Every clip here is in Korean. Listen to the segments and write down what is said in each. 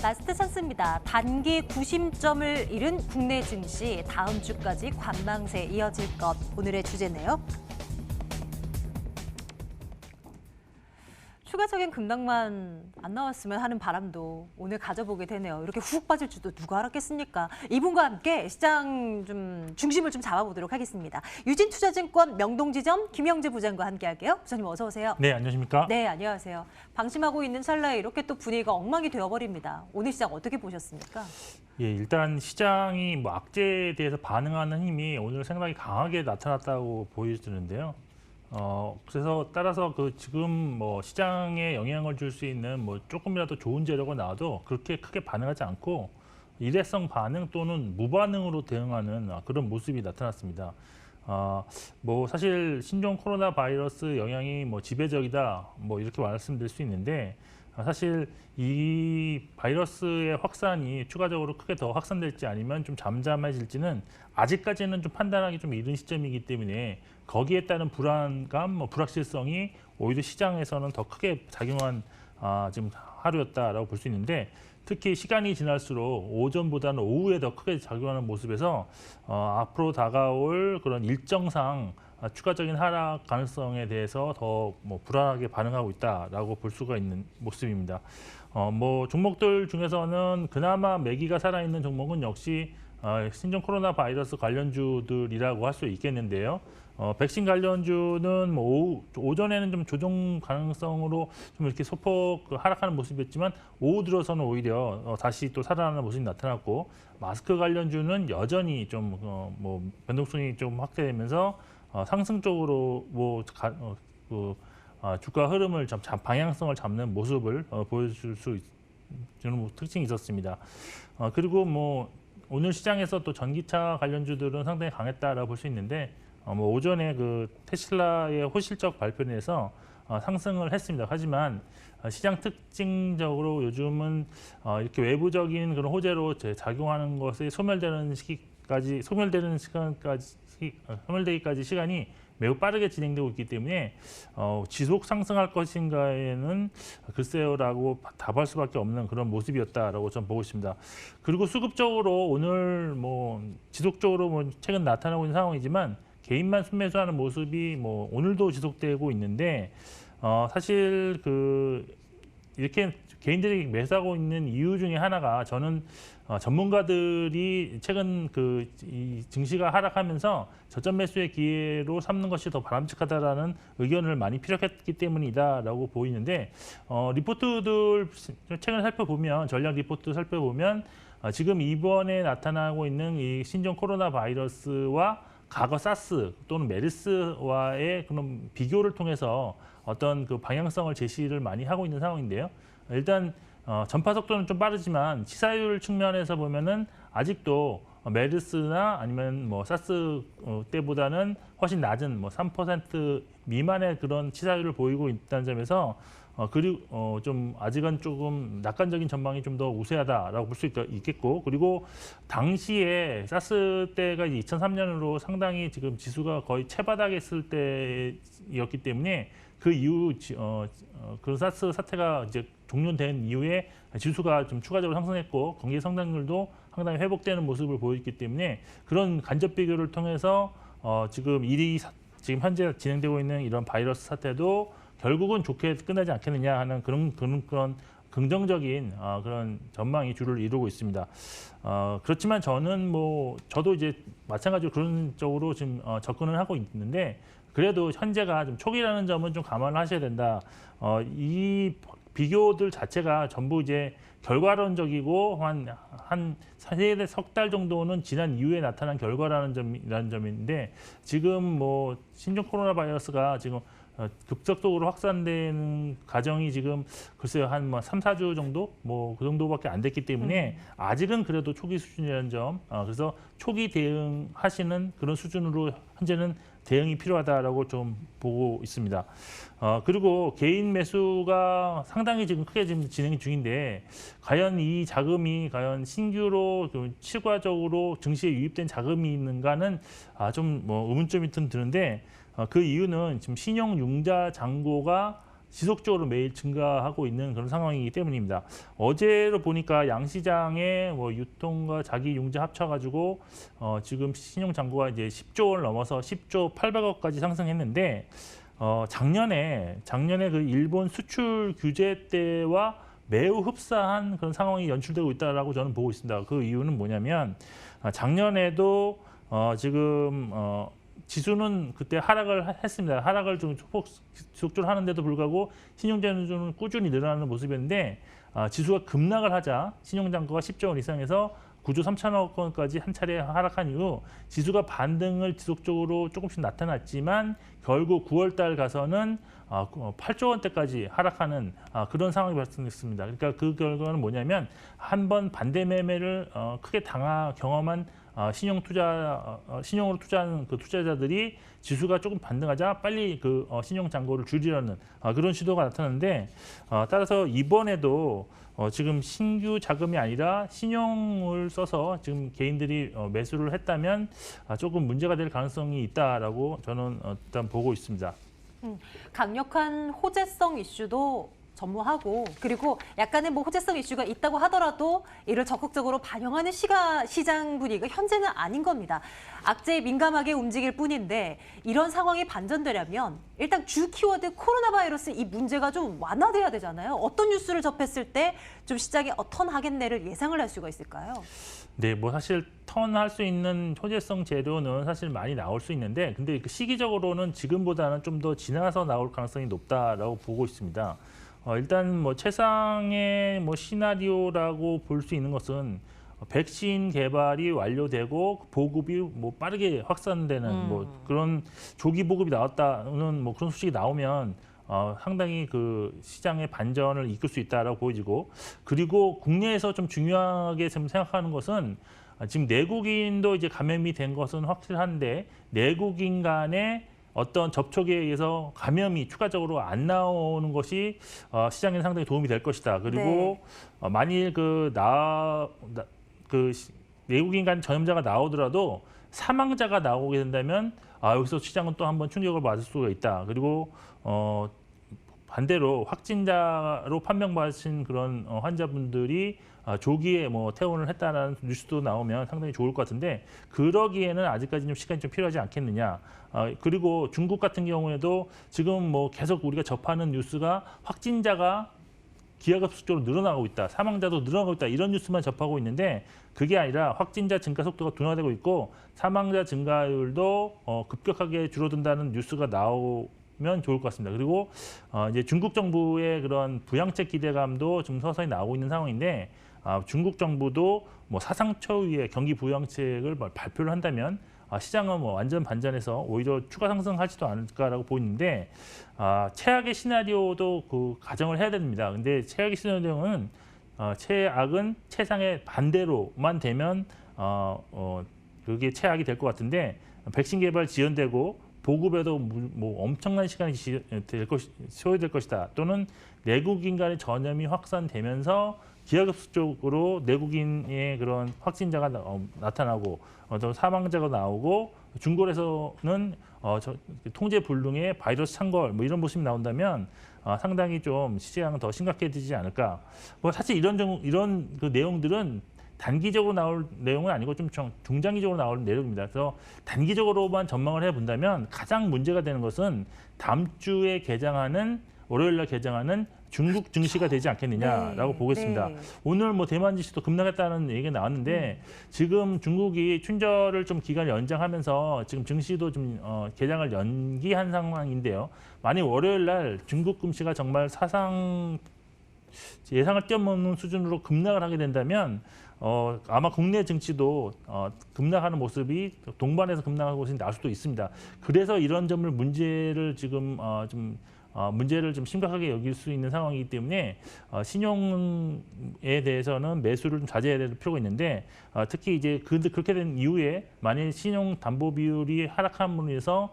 라스트 찬스입니다. 단기 구심점을 잃은 국내 증시, 다음 주까지 관망세 이어질 것. 오늘의 주제네요. 추가적인 급락만 안 나왔으면 하는 바람도 오늘 가져보게 되네요. 이렇게 훅 빠질 줄도 누가 알았겠습니까? 이분과 함께 시장 중심을 좀 잡아보도록 하겠습니다. 유진투자증권 명동지점 김영재 부장과 함께할게요. 부장님 어서 오세요. 네, 안녕하십니까? 네, 안녕하세요. 방심하고 있는 찰나에 이렇게 또 분위기가 엉망이 되어버립니다. 오늘 시장 어떻게 보셨습니까? 예, 일단 시장이 뭐 악재에 대해서 반응하는 힘이 오늘 상당히 강하게 나타났다고 보여지는데요. 그래서 따라서 지금 뭐 시장에 영향을 줄 수 있는 뭐 조금이라도 좋은 재료가 나와도 그렇게 크게 반응하지 않고 일회성 반응 또는 무반응으로 대응하는 그런 모습이 나타났습니다. 뭐 사실 신종 코로나 바이러스 영향이 뭐 지배적이다 뭐 이렇게 말씀드릴 수 있는데 사실 이 바이러스의 확산이 추가적으로 크게 더 확산될지 아니면 좀 잠잠해질지는 아직까지는 좀 판단하기 좀 이른 시점이기 때문에 거기에 따른 불안감, 뭐 불확실성이 오히려 시장에서는 더 크게 작용한 지금 하루였다라고 볼 수 있는데 특히 시간이 지날수록 오전보다는 오후에 더 크게 작용하는 모습에서 앞으로 다가올 그런 일정상 추가적인 하락 가능성에 대해서 더 뭐 불안하게 반응하고 있다라고 볼 수가 있는 모습입니다. 뭐 종목들 중에서는 그나마 매기가 살아있는 종목은 역시 신종 코로나 바이러스 관련주들이라고 할 수 있겠는데요. 백신 관련주는 뭐 오전에는 좀 조정 가능성으로 좀 이렇게 소폭 하락하는 모습이었지만 오후 들어서는 오히려 다시 또 살아나는 모습이 나타났고 마스크 관련주는 여전히 좀 뭐 변동성이 좀 확대되면서 상승 쪽으로 뭐 주가 흐름을 방향성을 잡는 모습을 보여줄 수 있는 특징이 있었습니다. 그리고 뭐 오늘 시장에서 또 전기차 관련주들은 상당히 강했다라고 볼 수 있는데 뭐 오전에 테슬라의 호실적 발표를 해서 상승을 했습니다. 하지만 시장 특징적으로 요즘은 이렇게 외부적인 그런 호재로 작용하는 것이 소멸되기까지 시간이 매우 빠르게 진행되고 있기 때문에 지속 상승할 것인가에는 글쎄요라고 답할 수밖에 없는 그런 모습이었다라고 저는 보고 있습니다. 그리고 수급적으로 오늘 뭐 지속적으로 뭐 최근 나타나고 있는 상황이지만 개인만 순매수하는 모습이 뭐 오늘도 지속되고 있는데 사실 이렇게 개인들이 매수하고 있는 이유 중에 하나가 저는 전문가들이 최근 이 증시가 하락하면서 저점 매수의 기회로 삼는 것이 더 바람직하다라는 의견을 많이 피력했기 때문이다라고 보이는데 리포트들 최근 살펴보면 전략 리포트 살펴보면 지금 이번에 나타나고 있는 이 신종 코로나 바이러스와 과거 사스 또는 메르스와의 그런 비교를 통해서 어떤 방향성을 제시를 많이 하고 있는 상황인데요. 일단 전파 속도는 좀 빠르지만 치사율 측면에서 보면은 아직도 메르스나 아니면 뭐 사스 때보다는 훨씬 낮은 뭐 3% 미만의 그런 치사율을 보이고 있다는 점에서 그리고 좀 아직은 조금 낙관적인 전망이 좀 더 우세하다라고 볼 수 있겠고 그리고 당시에 사스 때가 2003년으로 상당히 지금 지수가 거의 채바닥에 있을 때였기 때문에 그 이후 그 사스 사태가 이제 종료된 이후에 지수가 좀 추가적으로 상승했고 경기 성장률도 상당히 회복되는 모습을 보였기 때문에 그런 간접 비교를 통해서 지금 현재 진행되고 있는 이런 바이러스 사태도 결국은 좋게 끝나지 않겠느냐 하는 그런 긍정적인 그런 전망이 주를 이루고 있습니다. 그렇지만 저도 이제 마찬가지로 그런 쪽으로 지금 접근을 하고 있는데 그래도 현재가 좀 초기라는 점은 좀 감안을 하셔야 된다. 이 비교들 자체가 전부 이제 결과론적이고 한 석 달 정도는 지난 이후에 나타난 결과라는 점인데 지금 뭐 신종 코로나 바이러스가 지금 급속도로 확산되는 과정이 지금 글쎄요 한 3-4주 정도 뭐 그 정도밖에 안 됐기 때문에 아직은 그래도 초기 수준이라는 점 그래서 초기 대응하시는 그런 수준으로 현재는 대응이 필요하다라고 좀 보고 있습니다. 그리고 개인 매수가 상당히 지금 크게 지금 진행 중인데 과연 이 자금이 과연 신규로 추가적으로 증시에 유입된 자금이 있는가는 좀 뭐 의문점이 드는데 그 이유는 지금 신용 융자 잔고가 지속적으로 매일 증가하고 있는 그런 상황이기 때문입니다. 어제로 보니까 양시장의 뭐 유통과 자기 융자 합쳐가지고 지금 신용 잔고가 이제 10조 원을 넘어서 10조 800억까지 상승했는데 작년에 그 일본 수출 규제 때와 매우 흡사한 그런 상황이 연출되고 있다라고 저는 보고 있습니다. 그 이유는 뭐냐면 작년에도 지금 지수는 그때 하락을 했습니다. 하락을 좀 지속적으로 하는데도 불구하고 신용잔고는 꾸준히 늘어나는 모습이었는데 지수가 급락을 하자 신용잔고가 10조 원 이상에서 9조 3천억 원까지 한 차례 하락한 이후 지수가 반등을 지속적으로 조금씩 나타났지만 결국 9월 달 가서는 8조 원대까지 하락하는 그런 상황이 발생했습니다. 그러니까 그 결과는 뭐냐면 한 번 반대 매매를 크게 경험한 신용으로 투자하는 그 투자자들이 지수가 조금 반등하자 빨리 그 신용 잔고를 줄이려는 그런 시도가 나타났는데 따라서 이번에도 지금 신규 자금이 아니라 신용을 써서 지금 개인들이 매수를 했다면 조금 문제가 될 가능성이 있다라고 저는 일단 보고 있습니다. 강력한 호재성 이슈도 전무하고 그리고 약간의 뭐 호재성 이슈가 있다고 하더라도 이를 적극적으로 반영하는 시장 분위기가 현재는 아닌 겁니다. 악재에 민감하게 움직일 뿐인데 이런 상황이 반전되려면 일단 주 키워드 코로나 바이러스 이 문제가 좀 완화돼야 되잖아요. 어떤 뉴스를 접했을 때 좀 시장이 턴하겠네를 예상을 할 수가 있을까요? 네, 뭐 사실 턴할 수 있는 호재성 재료는 사실 많이 나올 수 있는데 근데 그 시기적으로는 지금보다는 좀 더 지나서 나올 가능성이 높다라고 보고 있습니다. 일단 뭐 최상의 뭐 시나리오라고 볼 수 있는 것은 백신 개발이 완료되고 보급이 뭐 빠르게 확산되는 뭐 그런 조기 보급이 나왔다는 뭐 그런 소식이 나오면 상당히 그 시장의 반전을 이끌 수 있다라고 보여지고 그리고 국내에서 좀 중요하게 좀 생각하는 것은 지금 내국인도 이제 감염이 된 것은 확실한데 내국인 간의 어떤 접촉에 의해서 감염이 추가적으로 안 나오는 것이 시장에 상당히 도움이 될 것이다. 그리고 네. 만일 그 내국인 간 전염자가 나오더라도 사망자가 나오게 된다면 여기서 시장은 또 한번 충격을 받을 수가 있다. 그리고 반대로 확진자로 판명받으신 그런 환자분들이 조기에 뭐 퇴원을 했다는 뉴스도 나오면 상당히 좋을 것 같은데 그러기에는 아직까지 좀 시간이 좀 필요하지 않겠느냐. 그리고 중국 같은 경우에도 지금 뭐 계속 우리가 접하는 뉴스가 확진자가 기하급수적으로 늘어나고 있다. 사망자도 늘어나고 있다. 이런 뉴스만 접하고 있는데 그게 아니라 확진자 증가 속도가 둔화되고 있고 사망자 증가율도 급격하게 줄어든다는 뉴스가 나오면 좋을 것 같습니다. 그리고 이제 중국 정부의 그런 부양책 기대감도 좀 서서히 나오고 있는 상황인데 중국 정부도 뭐 사상 초유의 경기 부양책을 발표를 한다면 시장은 뭐 완전 반전해서 오히려 추가 상승하지도 않을까라고 보이는데 최악의 시나리오도 그 가정을 해야 됩니다. 근데 최악의 시나리오는 최악은 최상의 반대로만 되면 그게 최악이 될 것 같은데 백신 개발 지연되고 보급에도 뭐 엄청난 시간이 소요될 것이다. 또는 내국인 간의 전염이 확산되면서 기하급수적으로 내국인의 그런 확진자가 나타나고 또 사망자가 나오고 중국에서는 통제 불능의 바이러스 창궐 뭐 이런 모습이 나온다면 상당히 좀 시장은 더 심각해지지 않을까. 뭐 사실 이런 그 내용들은 단기적으로 나올 내용은 아니고 좀 중장기적으로 나올 내용입니다. 그래서 단기적으로만 전망을 해본다면 가장 문제가 되는 것은 다음 주에 월요일 날 개장하는 중국 증시가 되지 않겠느냐라고 보겠습니다. 네. 오늘 뭐 대만 지수도 급락했다는 얘기가 나왔는데 지금 중국이 춘절을 좀 기간을 연장하면서 지금 증시도 좀 개장을 연기한 상황인데요. 만약 월요일 날 중국 증시가 정말 사상 예상을 뛰어넘는 수준으로 급락을 하게 된다면 아마 국내 증시도 급락하는 모습이 동반해서 급락하는 것이 나올 수도 있습니다. 그래서 이런 점을 문제를 지금 문제를 좀 심각하게 여길 수 있는 상황이기 때문에 신용에 대해서는 매수를 좀 자제해야 될 필요가 있는데 특히 이제 그렇게 된 이후에 만일 신용 담보 비율이 하락함으로 인해서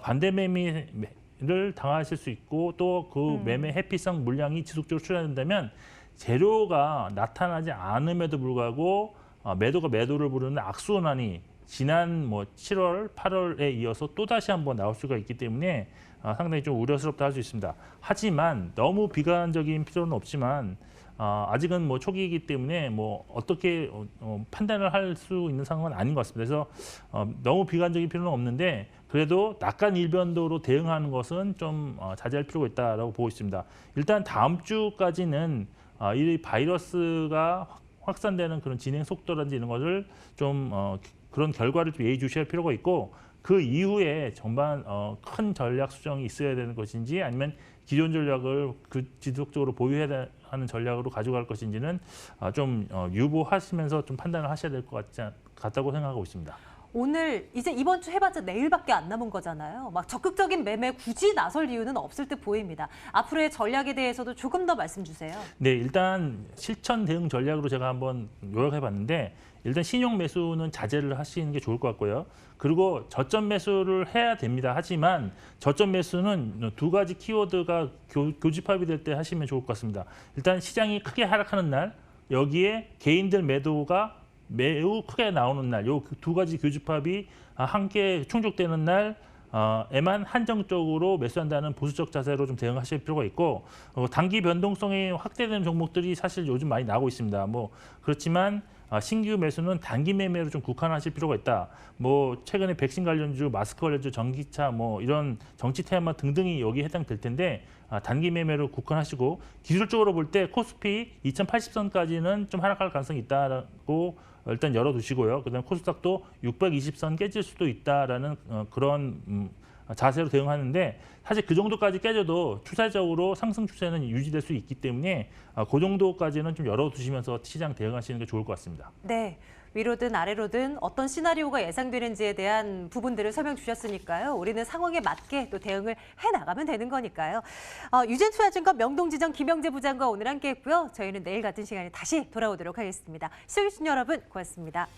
반대 매매를 당하실 수 있고 또 그 매매 회피성 물량이 지속적으로 출현된다면 재료가 나타나지 않음에도 불구하고 매도가 매도를 부르는 악순환이 지난 뭐 7월, 8월에 이어서 또 다시 한번 나올 수가 있기 때문에 상당히 좀 우려스럽다 할 수 있습니다. 하지만 너무 비관적인 필요는 없지만 아직은 뭐 초기이기 때문에 뭐 어떻게 판단을 할 수 있는 상황은 아닌 것 같습니다. 그래서 너무 비관적인 필요는 없는데 그래도 낙관 일변도로 대응하는 것은 좀 자제할 필요가 있다라고 보고 있습니다. 일단 다음 주까지는 이 바이러스가 확산되는 그런 진행 속도라든지 이런 것을 좀 그런 결과를 좀 예의주시할 필요가 있고 그 이후에 전반 큰 전략 수정이 있어야 되는 것인지 아니면 기존 전략을 지속적으로 보유해야 하는 전략으로 가져갈 것인지는 좀 유보하시면서 좀 판단을 하셔야 될 것 같다고 생각하고 있습니다. 오늘 이제 이번 주 해봤자 내일밖에 안 남은 거잖아요. 막 적극적인 매매 굳이 나설 이유는 없을 듯 보입니다. 앞으로의 전략에 대해서도 조금 더 말씀 주세요. 네, 일단 실천 대응 전략으로 제가 한번 요약해봤는데 일단 신용 매수는 자제를 하시는 게 좋을 것 같고요. 그리고 저점 매수를 해야 됩니다. 하지만 저점 매수는 두 가지 키워드가 교집합이 될 때 하시면 좋을 것 같습니다. 일단 시장이 크게 하락하는 날, 여기에 개인들 매도가 매우 크게 나오는 날, 요 두 가지 교집합이 함께 충족되는 날에만 한정적으로 매수한다는 보수적 자세로 좀 대응하실 필요가 있고 단기 변동성이 확대되는 종목들이 사실 요즘 많이 나오고 있습니다. 뭐 그렇지만 신규 매수는 단기 매매로 좀 국한하실 필요가 있다. 뭐 최근에 백신 관련주, 마스크 관련주, 전기차 뭐 이런 정치 테마 등등이 여기에 해당될 텐데 단기 매매로 국한하시고 기술적으로 볼 때 코스피 2080선까지는 좀 하락할 가능성이 있다라고 일단 열어두시고요. 그다음 코스닥도 620선 깨질 수도 있다라는 그런 자세로 대응하는데 사실 그 정도까지 깨져도 추세적으로 상승 추세는 유지될 수 있기 때문에 그 정도까지는 좀 열어두시면서 시장 대응하시는 게 좋을 것 같습니다. 네. 위로든 아래로든 어떤 시나리오가 예상되는지에 대한 부분들을 설명 주셨으니까요. 우리는 상황에 맞게 또 대응을 해나가면 되는 거니까요. 유진투자증권 명동지점 김영재 부장과 오늘 함께했고요. 저희는 내일 같은 시간에 다시 돌아오도록 하겠습니다. 시청해주신 여러분 고맙습니다.